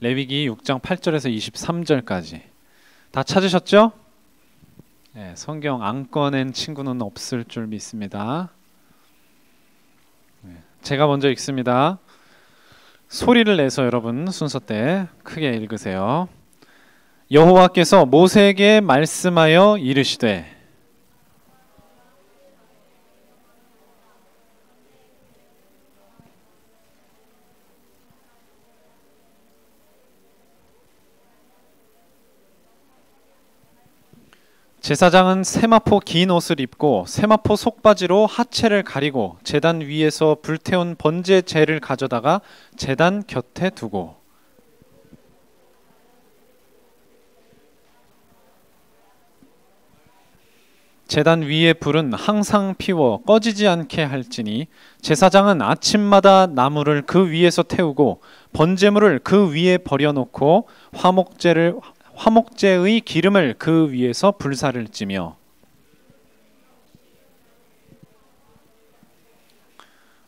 레위기 6장 8절에서 23절까지 다 찾으셨죠? 네, 성경 안 꺼낸 친구는 없을 줄 믿습니다. 제가 먼저 읽습니다. 소리를 내서 여러분 순서대 크게 읽으세요. 여호와께서 모세에게 말씀하여 이르시되 제사장은 세마포 긴 옷을 입고 세마포 속바지로 하체를 가리고 제단 위에서 불태운 번제 재를 가져다가 제단 곁에 두고 제단 위의 불은 항상 피워 꺼지지 않게 할지니 제사장은 아침마다 나무를 그 위에서 태우고 번제물을 그 위에 버려놓고 화목제의 기름을 그 위에서 불사를 찌며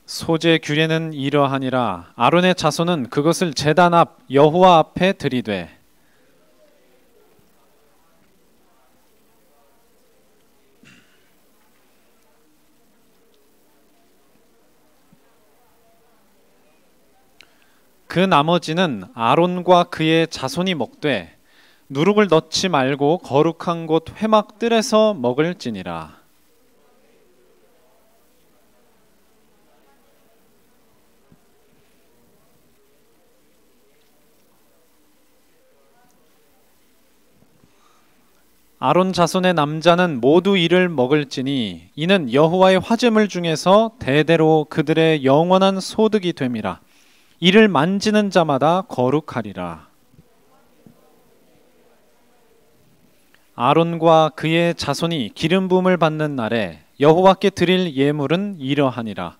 소제 규례는 이러하니라. 아론의 자손은 그것을 제단 앞 여호와 앞에 들이되 그 나머지는 아론과 그의 자손이 먹되 누룩을 넣지 말고 거룩한 곳 회막 뜰에서 먹을지니라. 아론 자손의 남자는 모두 이를 먹을지니 이는 여호와의 화제물 중에서 대대로 그들의 영원한 소득이 됨이라. 이를 만지는 자마다 거룩하리라. 아론과 그의 자손이 기름 부음을 받는 날에 여호와께 드릴 예물은 이러하니라.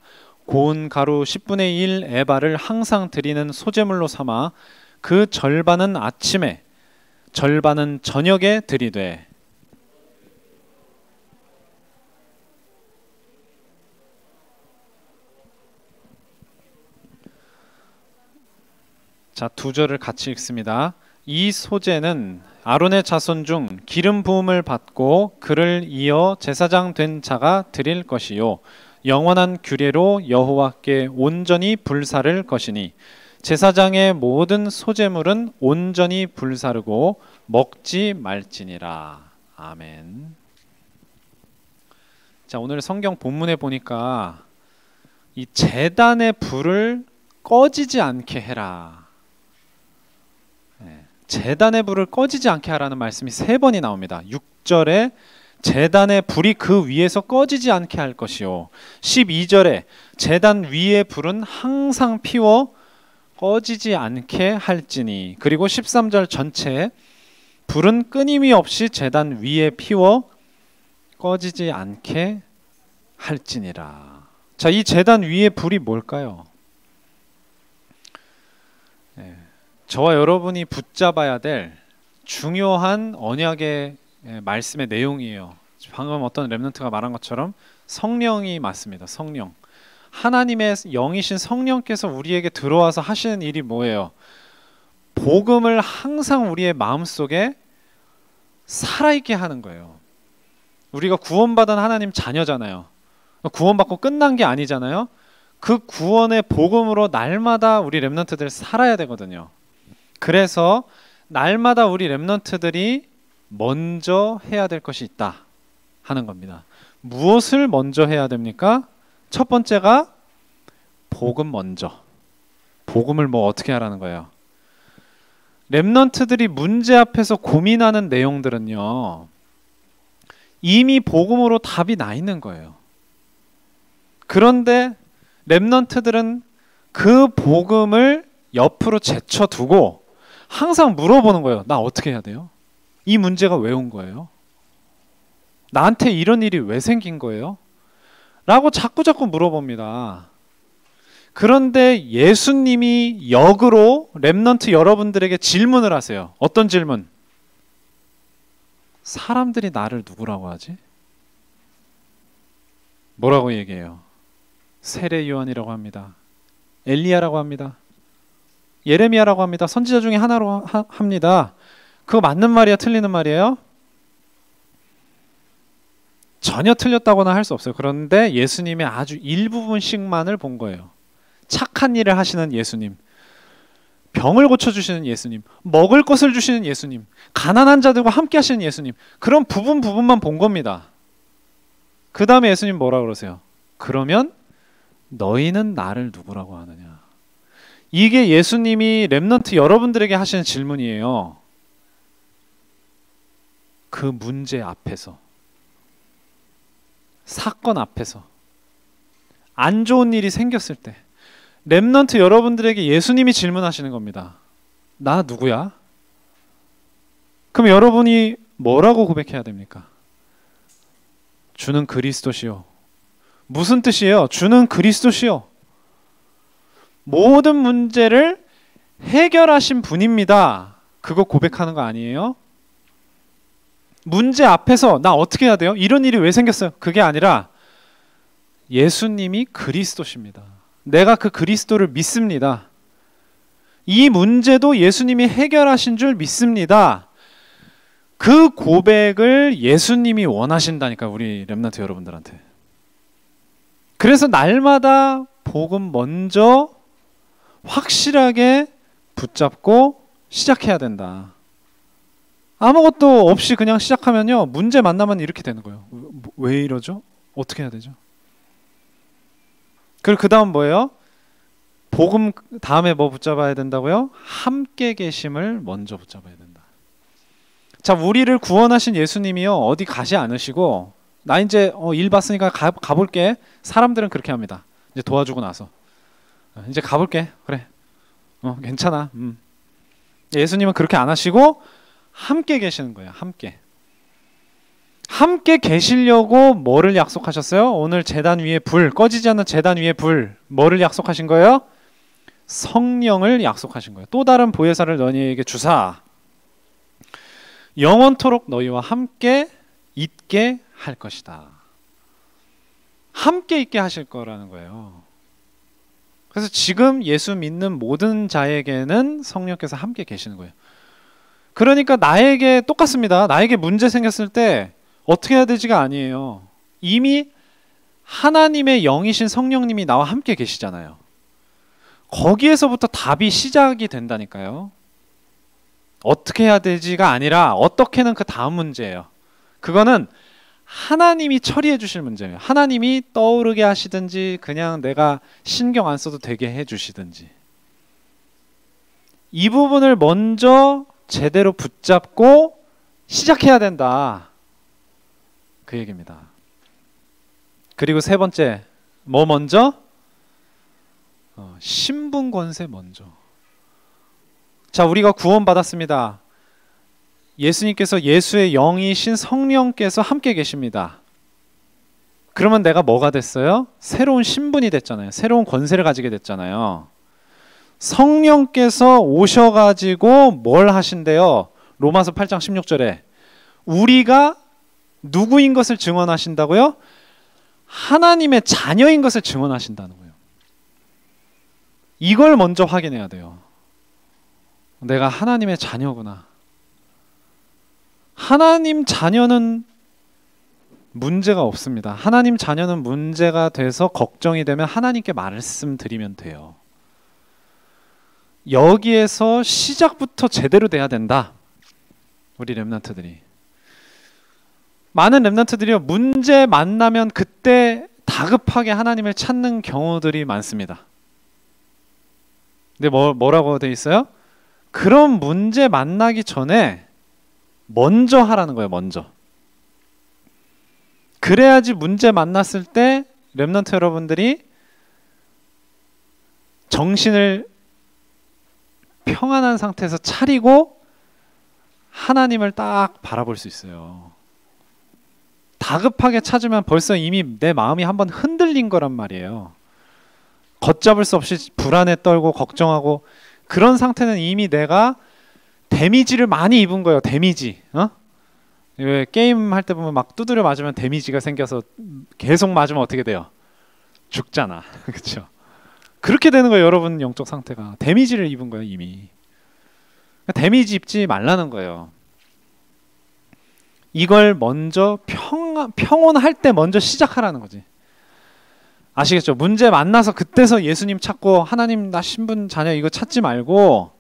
고운 가루 10분의 1 에바를 항상 드리는 소제물로 삼아 그 절반은 아침에 절반은 저녁에 드리되 자, 두 절을 같이 읽습니다. 이 소제는 아론의 자손 중 기름 부음을 받고 그를 이어 제사장 된 자가 드릴 것이요 영원한 규례로 여호와께 온전히 불사를 것이니 제사장의 모든 소제물은 온전히 불사르고 먹지 말지니라. 아멘. 자, 오늘 성경 본문에 보니까 이 제단의 불을 꺼지지 않게 해라. 제단의 불을 꺼지지 않게 하라는 말씀이 3번이 나옵니다. 6절에 제단의 불이 그 위에서 꺼지지 않게 할 것이요 12절에 제단 위의 불은 항상 피워 꺼지지 않게 할지니 그리고 13절 전체에 불은 끊임이 없이 제단 위에 피워 꺼지지 않게 할지니라. 자, 이 제단 위의 불이 뭘까요? 저와 여러분이 붙잡아야 될 중요한 언약의 말씀의 내용이에요. 방금 어떤 렘넌트가 말한 것처럼 성령이 맞습니다. 성령. 하나님의 영이신 성령께서 우리에게 들어와서 하시는 일이 뭐예요? 복음을 항상 우리의 마음속에 살아있게 하는 거예요. 우리가 구원받은 하나님 자녀잖아요. 구원받고 끝난 게 아니잖아요. 그 구원의 복음으로 날마다 우리 렘넌트들 살아야 되거든요. 그래서 날마다 우리 렘넌트들이 먼저 해야 될 것이 있다 하는 겁니다. 무엇을 먼저 해야 됩니까? 첫 번째가 복음 먼저. 복음을 뭐 어떻게 하라는 거예요? 렘넌트들이 문제 앞에서 고민하는 내용들은요, 이미 복음으로 답이 나 있는 거예요. 그런데 렘넌트들은 그 복음을 옆으로 제쳐두고 항상 물어보는 거예요. 나 어떻게 해야 돼요? 이 문제가 왜 온 거예요? 나한테 이런 일이 왜 생긴 거예요? 라고 자꾸자꾸 물어봅니다. 그런데 예수님이 역으로 렘넌트 여러분들에게 질문을 하세요. 어떤 질문? 사람들이 나를 누구라고 하지? 뭐라고 얘기해요? 세례 요한이라고 합니다. 엘리야라고 합니다. 예레미야라고 합니다. 선지자 중에 하나로 합니다. 그거 맞는 말이야, 틀리는 말이에요? 전혀 틀렸다고나 할 수 없어요. 그런데 예수님의 아주 일부분씩만을 본 거예요. 착한 일을 하시는 예수님, 병을 고쳐주시는 예수님, 먹을 것을 주시는 예수님, 가난한 자들과 함께 하시는 예수님, 그런 부분만 본 겁니다. 그 다음에 예수님 뭐라 그러세요? 그러면 너희는 나를 누구라고 하느냐? 이게 예수님이 렘넌트 여러분들에게 하시는 질문이에요. 그 문제 앞에서, 사건 앞에서, 안 좋은 일이 생겼을 때 렘넌트 여러분들에게 예수님이 질문하시는 겁니다. 나 누구야? 그럼 여러분이 뭐라고 고백해야 됩니까? 주는 그리스도시요. 무슨 뜻이에요? 주는 그리스도시요. 모든 문제를 해결하신 분입니다. 그거 고백하는 거 아니에요? 문제 앞에서 나 어떻게 해야 돼요? 이런 일이 왜 생겼어요? 그게 아니라 예수님이 그리스도십니다. 내가 그 그리스도를 믿습니다. 이 문제도 예수님이 해결하신 줄 믿습니다. 그 고백을 예수님이 원하신다니까, 우리 렘넌트 여러분들한테. 그래서 날마다 복음 먼저 확실하게 붙잡고 시작해야 된다. 아무것도 없이 그냥 시작하면요, 문제 만나면 이렇게 되는 거예요. 왜 이러죠? 어떻게 해야 되죠? 그리고 그 다음 뭐예요? 복음 다음에 뭐 붙잡아야 된다고요? 함께 계심을 먼저 붙잡아야 된다. 자, 우리를 구원하신 예수님이요, 어디 가지 않으시고 나 이제 일 봤으니까 가볼게. 사람들은 그렇게 합니다. 이제 도와주고 나서 이제 가볼게. 그래, 괜찮아. 예수님은 그렇게 안 하시고 함께 계시는 거예요. 함께 계시려고 뭐를 약속하셨어요? 오늘 제단 위에 불, 꺼지지 않는 제단 위에 불, 뭐를 약속하신 거예요? 성령을 약속하신 거예요. 또 다른 보혜사를 너희에게 주사 영원토록 너희와 함께 있게 할 것이다. 함께 있게 하실 거라는 거예요. 그래서 지금 예수 믿는 모든 자에게는 성령께서 함께 계시는 거예요. 그러니까 나에게 똑같습니다. 나에게 문제 생겼을 때 어떻게 해야 되지가 아니에요. 이미 하나님의 영이신 성령님이 나와 함께 계시잖아요. 거기에서부터 답이 시작이 된다니까요. 어떻게 해야 되지가 아니라 어떻게는 그 다음 문제예요. 그거는 하나님이 처리해 주실 문제예요. 하나님이 떠오르게 하시든지 그냥 내가 신경 안 써도 되게 해 주시든지. 이 부분을 먼저 제대로 붙잡고 시작해야 된다. 그 얘기입니다. 그리고 세 번째, 뭐 먼저? 신분 권세 먼저. 자, 우리가 구원받았습니다. 예수님께서, 예수의 영이신 성령께서 함께 계십니다. 그러면 내가 뭐가 됐어요? 새로운 신분이 됐잖아요. 새로운 권세를 가지게 됐잖아요. 성령께서 오셔가지고 뭘 하신대요? 로마서 8장 16절에 우리가 누구인 것을 증언하신다고요? 하나님의 자녀인 것을 증언하신다는 거예요. 이걸 먼저 확인해야 돼요. 내가 하나님의 자녀구나. 하나님 자녀는 문제가 없습니다. 하나님 자녀는 문제가 돼서 걱정이 되면 하나님께 말씀드리면 돼요. 여기에서 시작부터 제대로 돼야 된다. 우리 렘넌트들이. 많은 렘넌트들이요, 문제 만나면 그때 다급하게 하나님을 찾는 경우들이 많습니다. 근데 뭐라고 돼 있어요? 그런 문제 만나기 전에 먼저 하라는 거예요. 먼저. 그래야지 문제 만났을 때 렘넌트 여러분들이 정신을 평안한 상태에서 차리고 하나님을 딱 바라볼 수 있어요. 다급하게 찾으면 벌써 이미 내 마음이 한번 흔들린 거란 말이에요. 걷잡을 수 없이 불안에 떨고 걱정하고, 그런 상태는 이미 내가 데미지를 많이 입은 거예요. 데미지. 왜 게임 할 때 보면 막 두드려 맞으면 데미지가 생겨서 계속 맞으면 어떻게 돼요? 죽잖아. 그렇죠? 그렇게 되는 거예요. 여러분 영적 상태가 데미지를 입은 거예요. 이미 데미지 입지 말라는 거예요. 이걸 먼저 평온할 때 먼저 시작하라는 거지. 아시겠죠? 문제 만나서 그때서 예수님 찾고 하나님 나 신분 자녀 이거 찾지 말고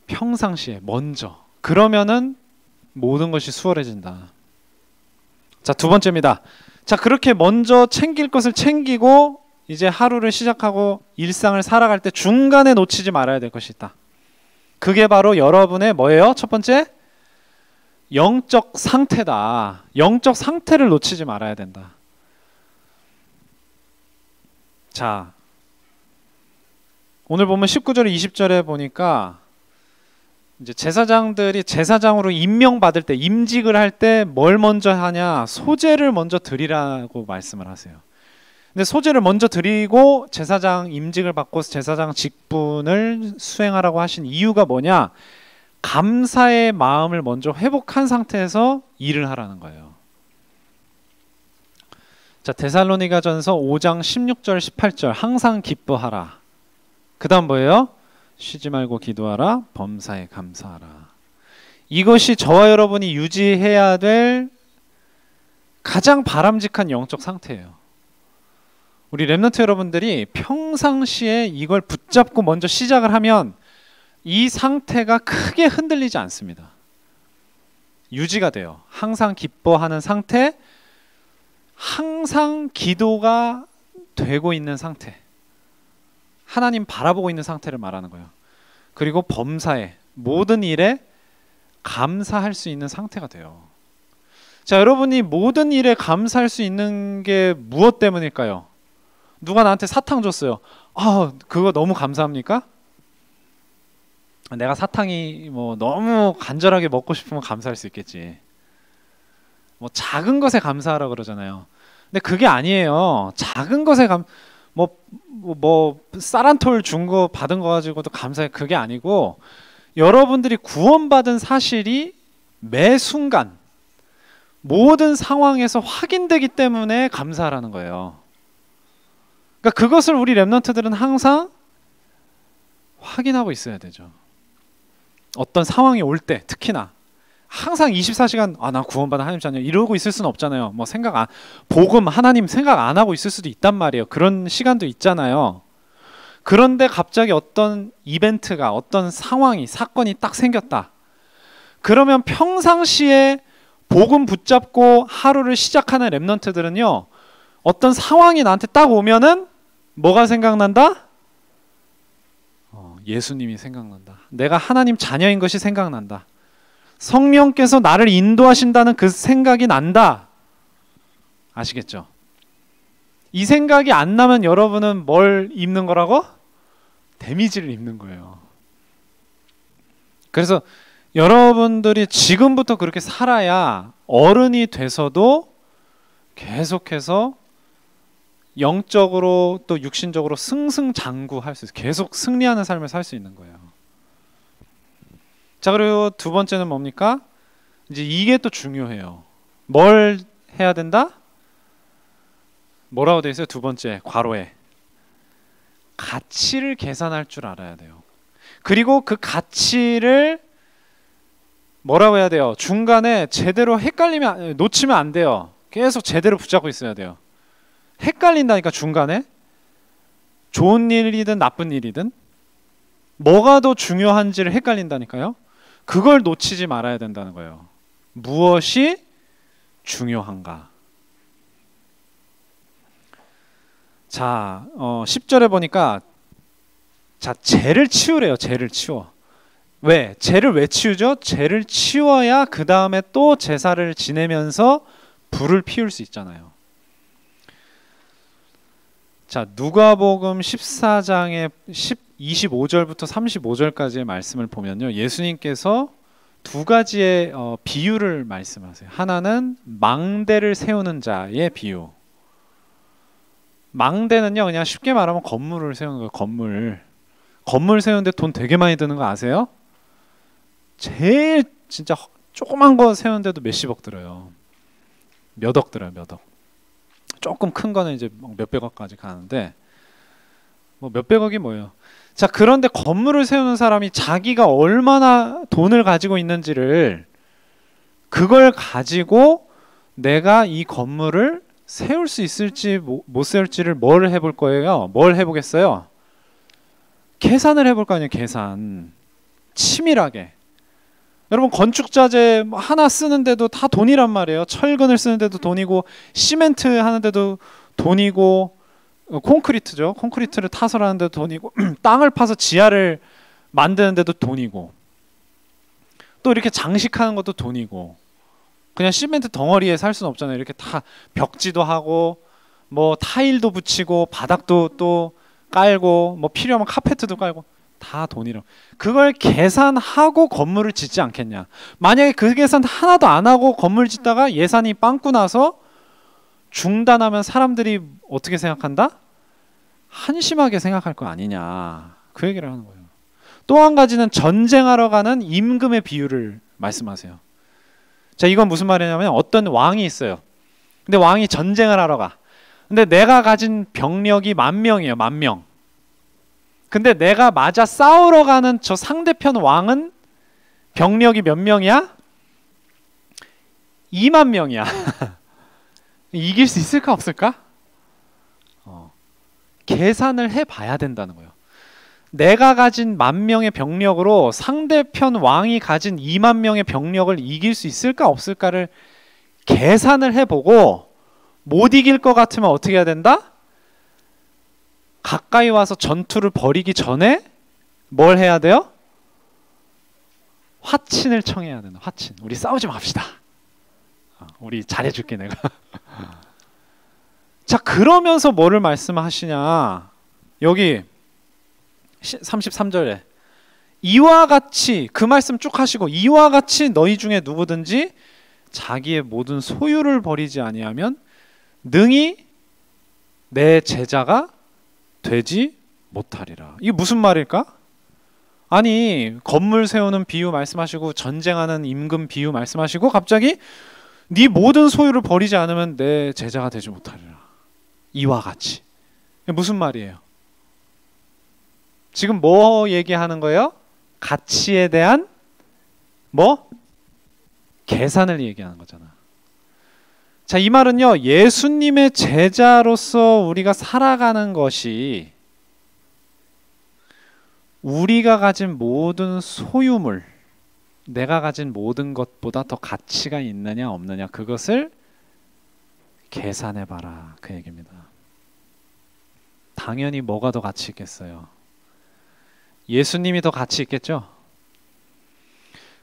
평상시에 먼저. 그러면은 모든 것이 수월해진다. 자, 두 번째입니다. 자, 그렇게 먼저 챙길 것을 챙기고 이제 하루를 시작하고 일상을 살아갈 때 중간에 놓치지 말아야 될 것이 있다. 그게 바로 여러분의 뭐예요? 첫 번째, 영적 상태다. 영적 상태를 놓치지 말아야 된다. 자, 오늘 보면 19절 20절에 보니까 이제 제사장들이 제사장으로 임명받을 때, 임직을 할 때 뭘 먼저 하냐? 소제를 먼저 드리라고 말씀을 하세요. 근데 소제를 먼저 드리고 제사장 임직을 받고 제사장 직분을 수행하라고 하신 이유가 뭐냐? 감사의 마음을 먼저 회복한 상태에서 일을 하라는 거예요. 자, 데살로니가전서 5장 16절 18절 항상 기뻐하라. 그 다음 뭐예요? 쉬지 말고 기도하라. 범사에 감사하라. 이것이 저와 여러분이 유지해야 될 가장 바람직한 영적 상태예요. 우리 렘넌트 여러분들이 평상시에 이걸 붙잡고 먼저 시작을 하면 이 상태가 크게 흔들리지 않습니다. 유지가 돼요. 항상 기뻐하는 상태, 항상 기도가 되고 있는 상태, 하나님 바라보고 있는 상태를 말하는 거예요. 그리고 범사에, 모든 일에 감사할 수 있는 상태가 돼요. 자, 여러분이 모든 일에 감사할 수 있는 게 무엇 때문일까요? 누가 나한테 사탕 줬어요. 그거 너무 감사합니까? 내가 사탕이 뭐 너무 간절하게 먹고 싶으면 감사할 수 있겠지. 뭐 작은 것에 감사하라 그러잖아요. 근데 그게 아니에요. 작은 것에 뭐 쌀한톨 준 거 받은 거 가지고도 감사해. 그게 아니고 여러분들이 구원받은 사실이 매 순간 모든 상황에서 확인되기 때문에 감사하라는 거예요. 그러니까 그것을 우리 렘넌트들은 항상 확인하고 있어야 되죠. 어떤 상황이 올 때 특히나 항상 24시간 나 구원받은 하나님 자녀 이러고 있을 수는 없잖아요. 뭐 복음 하나님 생각 안 하고 있을 수도 있단 말이에요. 그런 시간도 있잖아요. 그런데 갑자기 어떤 이벤트가, 어떤 상황이, 사건이 딱 생겼다. 그러면 평상시에 복음 붙잡고 하루를 시작하는 렘넌트들은요, 어떤 상황이 나한테 딱 오면은 뭐가 생각난다? 예수님이 생각난다. 내가 하나님 자녀인 것이 생각난다. 성령께서 나를 인도하신다는 그 생각이 난다. 아시겠죠? 이 생각이 안 나면 여러분은 뭘 입는 거라고? 데미지를 입는 거예요. 그래서 여러분들이 지금부터 그렇게 살아야 어른이 돼서도 계속해서 영적으로 또 육신적으로 승승장구할 수 있어요. 계속 승리하는 삶을 살 수 있는 거예요. 자, 그리고 두 번째는 뭡니까? 이제 이게 또 중요해요. 뭘 해야 된다? 뭐라고 돼 있어요? 두 번째 괄호에 가치를 계산할 줄 알아야 돼요. 그리고 그 가치를 뭐라고 해야 돼요? 중간에 제대로 놓치면 안 돼요. 계속 제대로 붙잡고 있어야 돼요. 헷갈린다니까. 중간에 좋은 일이든 나쁜 일이든 뭐가 더 중요한지를 헷갈린다니까요. 그걸 놓치지 말아야 된다는 거예요. 무엇이 중요한가? 자, 10절에 보니까 죄를 치우래요. 죄를 치워. 왜? 죄를 왜 치우죠? 죄를 치워야 그 다음에 또 제사를 지내면서 불을 피울 수 있잖아요. 자, 누가복음 14장의 25절부터 35절까지의 말씀을 보면요, 예수님께서 두 가지의 비유를 말씀하세요. 하나는 망대를 세우는 자의 비유. 망대는요, 그냥 쉽게 말하면 건물을 세우는 거예요. 건물 세우는데 돈 되게 많이 드는 거 아세요? 제일 진짜 조그만 거 세우는데도 몇십억 들어요. 몇 억 들어요. 몇 억. 조금 큰 거는 이제 몇백억까지 가는데 뭐 몇백억이 뭐예요. 자, 그런데 건물을 세우는 사람이 자기가 얼마나 돈을 가지고 있는지를 그걸 가지고 내가 이 건물을 세울 수 있을지 못 세울지를 뭘 해볼 거예요? 뭘 해보겠어요? 계산을 해볼 거 아니에요. 계산. 치밀하게. 여러분 건축자재 하나 쓰는데도 다 돈이란 말이에요. 철근을 쓰는데도 돈이고 시멘트 하는데도 돈이고 콘크리트죠. 콘크리트를 타설 하는데도 돈이고 땅을 파서 지하를 만드는데도 돈이고 또 이렇게 장식하는 것도 돈이고 그냥 시멘트 덩어리에 살 수는 없잖아요. 이렇게 다 벽지도 하고 뭐 타일도 붙이고 바닥도 또 깔고 뭐 필요하면 카페트도 깔고 다 돈이라고. 그걸 계산하고 건물을 짓지 않겠냐. 만약에 그 계산 하나도 안 하고 건물 짓다가 예산이 빵꾸 나서 중단하면 사람들이 어떻게 생각한다? 한심하게 생각할 거 아니냐. 그 얘기를 하는 거예요. 또 한 가지는 전쟁하러 가는 임금의 비유를 말씀하세요. 자, 이건 무슨 말이냐면 어떤 왕이 있어요. 근데 왕이 전쟁을 하러 가. 근데 내가 가진 병력이 10,000명이에요. 10,000명. 근데 내가 맞아 싸우러 가는 저 상대편 왕은 병력이 몇 명이야? 20,000명이야. 이길 수 있을까 없을까? 계산을 해봐야 된다는 거예요. 내가 가진 10,000명의 병력으로 상대편 왕이 가진 20,000명의 병력을 이길 수 있을까 없을까를 계산을 해보고 못 이길 것 같으면 어떻게 해야 된다? 가까이 와서 전투를 벌이기 전에 뭘 해야 돼요? 화친을 청해야 된다. 화친. 우리 싸우지 맙시다. 우리 잘해줄게 내가. 자, 그러면서 뭐를 말씀하시냐. 여기 33절에 이와 같이 그 말씀 쭉 하시고 이와 같이 너희 중에 누구든지 자기의 모든 소유를 버리지 아니하면 능히 내 제자가 되지 못하리라. 이게 무슨 말일까? 아니 건물 세우는 비유 말씀하시고 전쟁하는 임금 비유 말씀하시고 갑자기 네 모든 소유를 버리지 않으면 내 제자가 되지 못하리라. 이와 같이. 무슨 말이에요? 지금 뭐 얘기하는 거예요? 가치에 대한 뭐? 계산을 얘기하는 거잖아. 자, 이 말은요, 예수님의 제자로서 우리가 살아가는 것이 우리가 가진 모든 소유물, 내가 가진 모든 것보다 더 가치가 있느냐 없느냐 그것을 계산해봐라 그 얘기입니다. 당연히 뭐가 더 가치 있겠어요? 예수님이 더 가치 있겠죠?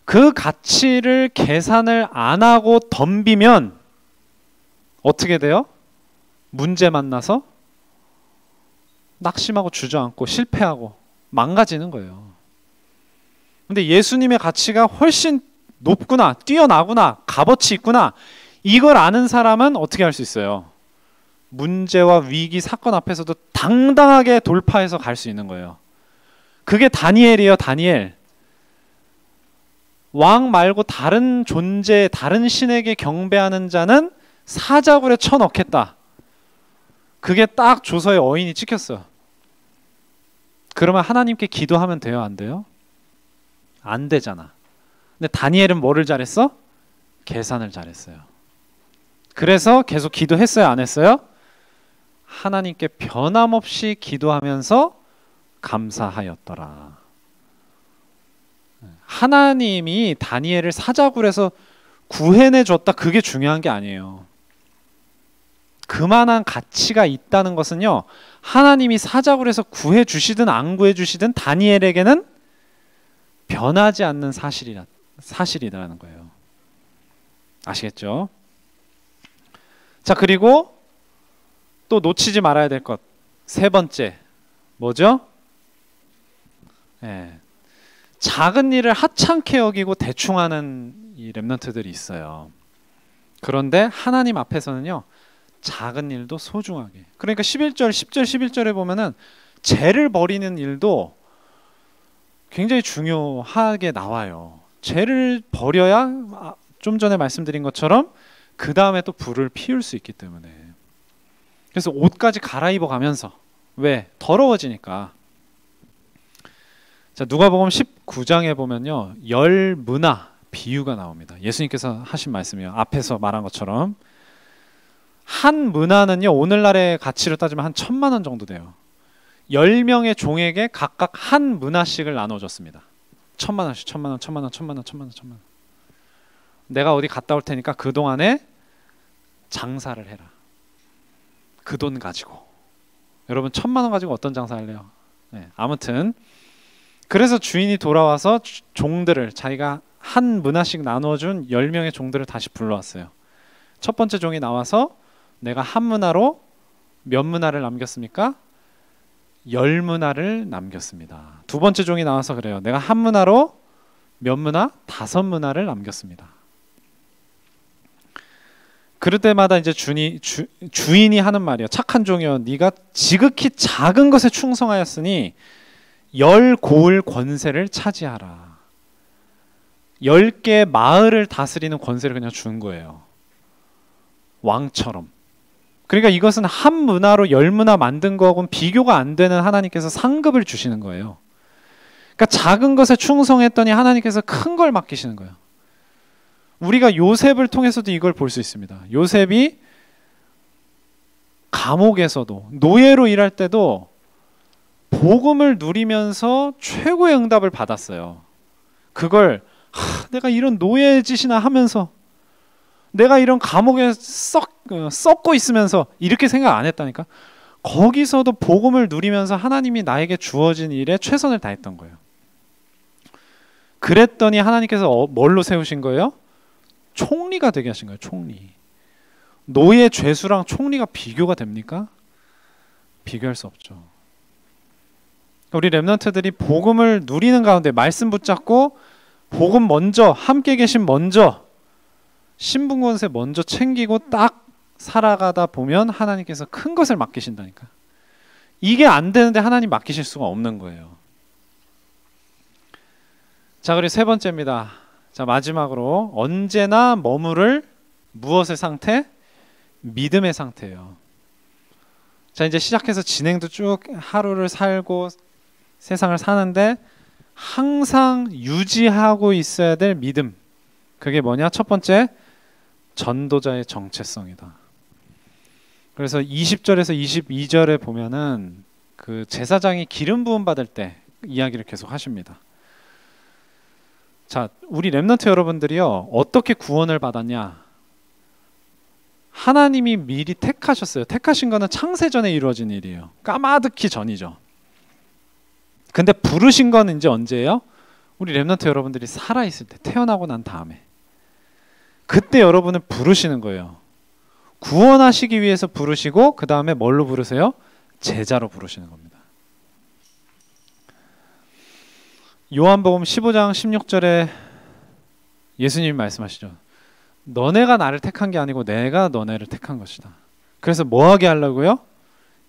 그 가치를 계산을 안 하고 덤비면 어떻게 돼요? 문제 만나서 낙심하고 주저앉고 실패하고 망가지는 거예요. 근데 예수님의 가치가 훨씬 높구나, 뛰어나구나, 값어치 있구나 이걸 아는 사람은 어떻게 할 수 있어요? 문제와 위기, 사건 앞에서도 당당하게 돌파해서 갈 수 있는 거예요. 그게 다니엘이에요. 다니엘. 왕 말고 다른 존재, 다른 신에게 경배하는 자는 사자굴에 쳐넣겠다. 그게 딱 조서의 어인이 찍혔어요. 그러면 하나님께 기도하면 돼요? 안 돼요? 안 되잖아. 근데 다니엘은 뭐를 잘했어? 계산을 잘했어요. 그래서 계속 기도했어요? 안 했어요? 하나님께 변함없이 기도하면서 감사하였더라. 하나님이 다니엘을 사자굴에서 구해내 줬다. 그게 중요한 게 아니에요. 그만한 가치가 있다는 것은요, 하나님이 사자굴에서 구해 주시든 안 구해 주시든 다니엘에게는 변하지 않는 사실이라는 거예요. 아시겠죠? 자, 그리고 또 놓치지 말아야 될 것 세 번째 뭐죠? 작은 일을 하찮게 여기고 대충 하는 이 렘넌트들이 있어요. 그런데 하나님 앞에서는요, 작은 일도 소중하게. 그러니까 11절, 10절, 11절에 보면은 죄를 버리는 일도 굉장히 중요하게 나와요. 죄를 버려야 좀 전에 말씀드린 것처럼 그 다음에 또 불을 피울 수 있기 때문에. 그래서 옷까지 갈아입어 가면서, 왜? 더러워지니까. 자, 누가복음 19장에 보면요, 열 문화 비유가 나옵니다. 예수님께서 하신 말씀이에요. 앞에서 말한 것처럼 한 문화는요, 오늘날의 가치로 따지면 한 1,000만 원 정도 돼요. 10명의 종에게 각각 한 문화씩을 나눠줬습니다. 1,000만 원씩, 1,000만 원, 1,000만 원, 1,000만 원, 1,000만 원, 1,000만 원. 내가 어디 갔다 올 테니까 그 동안에 장사를 해라. 그 돈 가지고. 여러분 1,000만 원 가지고 어떤 장사할래요? 네, 아무튼 그래서 주인이 돌아와서 종들을, 자기가 한 문화씩 나눠준 10명의 종들을 다시 불러왔어요. 첫 번째 종이 나와서 내가 한 문화로 몇 문화를 남겼습니까? 10문화를 남겼습니다. 두 번째 종이 나와서 그래요. 내가 한 문화로 몇 문화? 5문화를 남겼습니다. 그럴 때마다 이제 주인이 하는 말이에요. 착한 종이여, 네가 지극히 작은 것에 충성하였으니 10고을 권세를 차지하라. 10개의 마을을 다스리는 권세를 그냥 준 거예요. 왕처럼. 그러니까 이것은 한 문화로 10문화 만든 거하고는 비교가 안 되는 하나님께서 상급을 주시는 거예요. 그러니까 작은 것에 충성했더니 하나님께서 큰 걸 맡기시는 거예요. 우리가 요셉을 통해서도 이걸 볼 수 있습니다. 요셉이 감옥에서도, 노예로 일할 때도 복음을 누리면서 최고의 응답을 받았어요. 그걸 내가 이런 노예 짓이나 하면서, 내가 이런 감옥에 썩고 있으면서 이렇게 생각 안 했다니까. 거기서도 복음을 누리면서 하나님이 나에게 주어진 일에 최선을 다했던 거예요. 그랬더니 하나님께서 뭘로 세우신 거예요? 총리가 되게 하신 거예요. 총리. 노예 죄수랑 총리가 비교가 됩니까? 비교할 수 없죠. 우리 렘넌트들이 복음을 누리는 가운데 말씀 붙잡고 복음 먼저, 함께 계신 먼저, 신분권세 먼저 챙기고 딱 살아가다 보면 하나님께서 큰 것을 맡기신다니까. 이게 안 되는데 하나님 맡기실 수가 없는 거예요. 자, 그리고 세 번째입니다. 자, 마지막으로 언제나 머무를 무엇의 상태? 믿음의 상태예요. 자, 이제 시작해서 진행도 쭉 하루를 살고 세상을 사는데 항상 유지하고 있어야 될 믿음. 그게 뭐냐? 첫 번째, 전도자의 정체성이다. 그래서 20절에서 22절에 보면은 그 제사장이 기름 부음 받을 때 이야기를 계속 하십니다. 자, 우리 렘넌트 여러분들이요, 어떻게 구원을 받았냐? 하나님이 미리 택하셨어요. 택하신 거는 창세전에 이루어진 일이에요. 까마득히 전이죠. 근데 부르신 건 이제 언제예요? 우리 렘넌트 여러분들이 살아있을 때, 태어나고 난 다음에. 그때 여러분을 부르시는 거예요. 구원하시기 위해서 부르시고, 그 다음에 뭘로 부르세요? 제자로 부르시는 겁니다. 요한복음 15장 16절에 예수님이 말씀하시죠. 너네가 나를 택한 게 아니고 내가 너네를 택한 것이다. 그래서 뭐 하게 하려고요?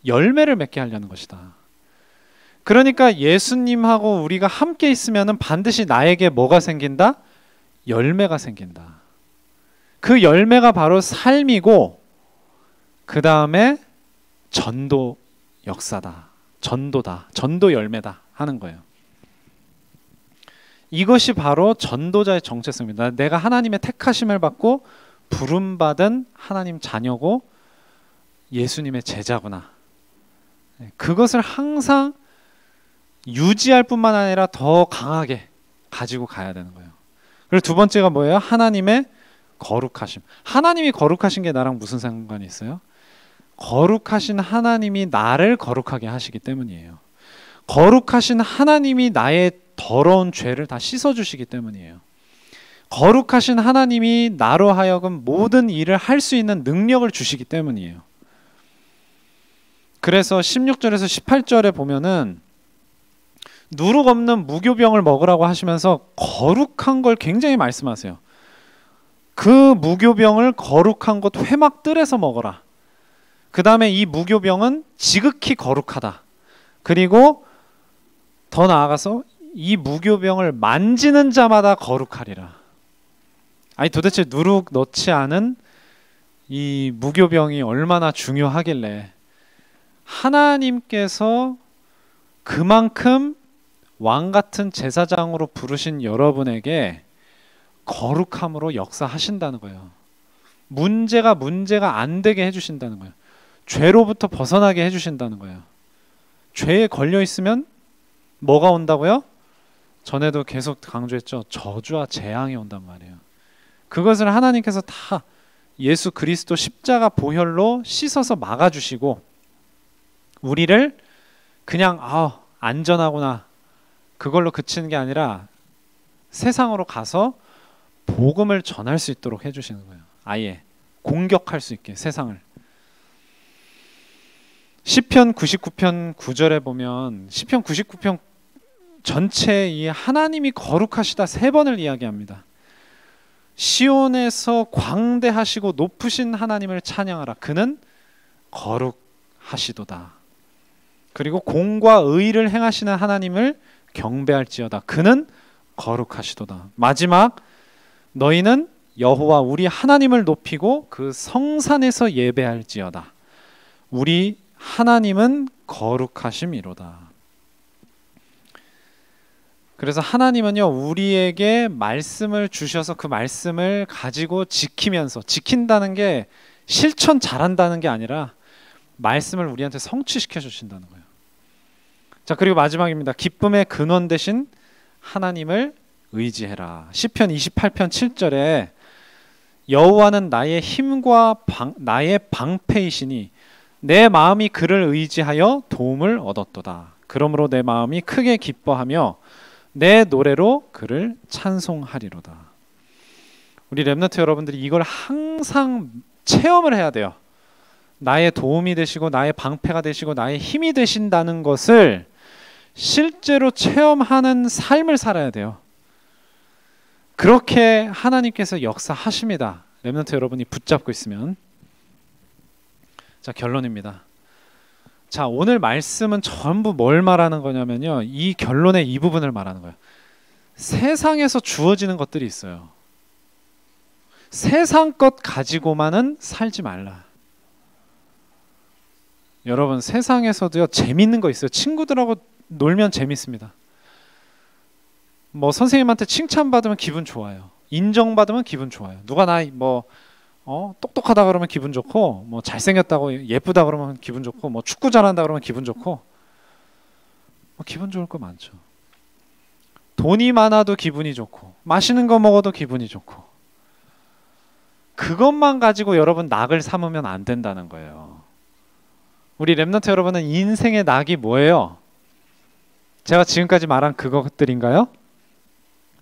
열매를 맺게 하려는 것이다. 그러니까 예수님하고 우리가 함께 있으면 반드시 나에게 뭐가 생긴다? 열매가 생긴다. 그 열매가 바로 삶이고, 그 다음에 전도 역사다. 전도다. 전도 열매다 하는 거예요. 이것이 바로 전도자의 정체성입니다. 내가 하나님의 택하심을 받고 부름받은 하나님 자녀고 예수님의 제자구나. 그것을 항상 유지할 뿐만 아니라 더 강하게 가지고 가야 되는 거예요. 그리고 두 번째가 뭐예요? 하나님의 거룩하심. 하나님이 거룩하신 게 나랑 무슨 상관이 있어요? 거룩하신 하나님이 나를 거룩하게 하시기 때문이에요. 거룩하신 하나님이 나의 더러운 죄를 다 씻어주시기 때문이에요. 거룩하신 하나님이 나로 하여금 모든 일을 할 수 있는 능력을 주시기 때문이에요. 그래서 16절에서 18절에 보면은 누룩 없는 무교병을 먹으라고 하시면서 거룩한 걸 굉장히 말씀하세요. 그 무교병을 거룩한 것 회막들에서 먹어라. 그 다음에 이 무교병은 지극히 거룩하다. 그리고 더 나아가서 이 무교병을 만지는 자마다 거룩하리라. 아니 도대체 누룩 넣지 않은 이 무교병이 얼마나 중요하길래 하나님께서 그만큼 왕 같은 제사장으로 부르신 여러분에게 거룩함으로 역사하신다는 거예요. 문제가 안 되게 해주신다는 거예요. 죄로부터 벗어나게 해주신다는 거예요. 죄에 걸려 있으면 뭐가 온다고요? 전에도 계속 강조했죠. 저주와 재앙이 온단 말이에요. 그것을 하나님께서 다 예수 그리스도 십자가 보혈로 씻어서 막아주시고 우리를 그냥 안전하구나 그걸로 그치는 게 아니라 세상으로 가서 복음을 전할 수 있도록 해주시는 거예요. 아예 공격할 수 있게 세상을. 시편 99편 9절에 보면 시편 99편 전체 이 하나님이 거룩하시다 3번을 이야기합니다. 시온에서 광대하시고 높으신 하나님을 찬양하라. 그는 거룩하시도다. 그리고 공과 의를 행하시는 하나님을 경배할지어다. 그는 거룩하시도다. 마지막 너희는 여호와 우리 하나님을 높이고 그 성산에서 예배할지어다. 우리 하나님은 거룩하심이로다. 그래서 하나님은요 우리에게 말씀을 주셔서 그 말씀을 가지고 지키면서 지킨다는 게 실천 잘한다는 게 아니라 말씀을 우리한테 성취시켜 주신다는 거예요. 자, 그리고 마지막입니다. 기쁨의 근원 되신 하나님을 의지해라. 시편 28편 7절에 여호와는 나의 힘과 나의 방패이시니 내 마음이 그를 의지하여 도움을 얻었도다. 그러므로 내 마음이 크게 기뻐하며 내 노래로 그를 찬송하리로다. 우리 렘넌트 여러분들이 이걸 항상 체험을 해야 돼요. 나의 도움이 되시고 나의 방패가 되시고 나의 힘이 되신다는 것을 실제로 체험하는 삶을 살아야 돼요. 그렇게 하나님께서 역사하십니다. 렘넌트 여러분이 붙잡고 있으면. 자, 결론입니다. 자, 오늘 말씀은 전부 뭘 말하는 거냐면요. 이 결론의 이 부분을 말하는 거예요. 세상에서 주어지는 것들이 있어요. 세상 것 가지고만은 살지 말라. 여러분, 세상에서도요 재밌는 거 있어요. 친구들하고 놀면 재밌습니다. 뭐 선생님한테 칭찬받으면 기분 좋아요. 인정받으면 기분 좋아요. 누가 나 똑똑하다 그러면 기분 좋고, 뭐 잘생겼다고 예쁘다 그러면 기분 좋고, 뭐 축구 잘한다 그러면 기분 좋고, 뭐 기분 좋을 거 많죠. 돈이 많아도 기분이 좋고, 맛있는 거 먹어도 기분이 좋고, 그것만 가지고 여러분 낙을 삼으면 안 된다는 거예요. 우리 렘넌트 여러분은 인생의 낙이 뭐예요? 제가 지금까지 말한 그것들인가요?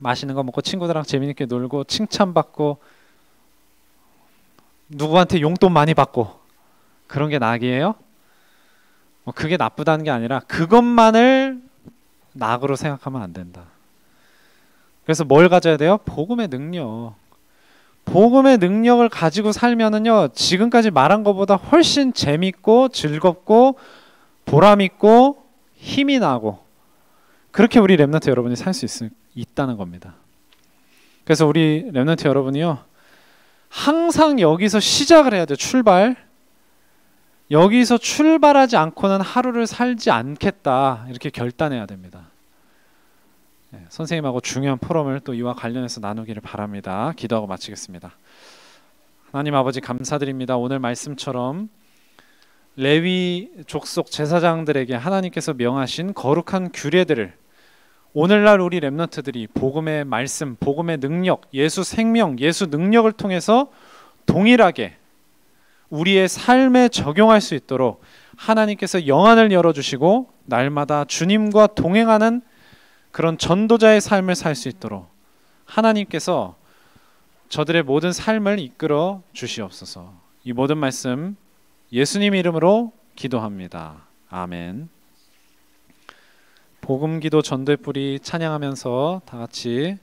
맛있는 거 먹고 친구들이랑 재미있게 놀고 칭찬받고 누구한테 용돈 많이 받고 그런 게 낙이에요? 뭐 그게 나쁘다는 게 아니라 그것만을 낙으로 생각하면 안 된다. 그래서 뭘 가져야 돼요? 복음의 능력. 복음의 능력을 가지고 살면은요 지금까지 말한 것보다 훨씬 재밌고 즐겁고 보람있고 힘이 나고 그렇게 우리 렘넌트 여러분이 살 수 있다는 겁니다. 그래서 우리 렘넌트 여러분이요 항상 여기서 시작을 해야 돼요. 출발. 여기서 출발하지 않고는 하루를 살지 않겠다 이렇게 결단해야 됩니다. 네, 선생님하고 중요한 포럼을 또 이와 관련해서 나누기를 바랍니다. 기도하고 마치겠습니다. 하나님 아버지 감사드립니다. 오늘 말씀처럼 레위 족속 제사장들에게 하나님께서 명하신 거룩한 규례들을 오늘날 우리 렘넌트들이 복음의 말씀, 복음의 능력, 예수 생명, 예수 능력을 통해서 동일하게 우리의 삶에 적용할 수 있도록 하나님께서 영안을 열어주시고 날마다 주님과 동행하는 그런 전도자의 삶을 살 수 있도록 하나님께서 저들의 모든 삶을 이끌어 주시옵소서. 이 모든 말씀 예수님 이름으로 기도합니다. 아멘. 복음기도 전도의 뿌리 찬양하면서 다 같이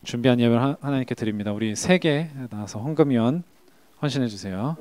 준비한 예배를 하나님께 드립니다. 우리 3개 나와서 헌금위원 헌신해 주세요.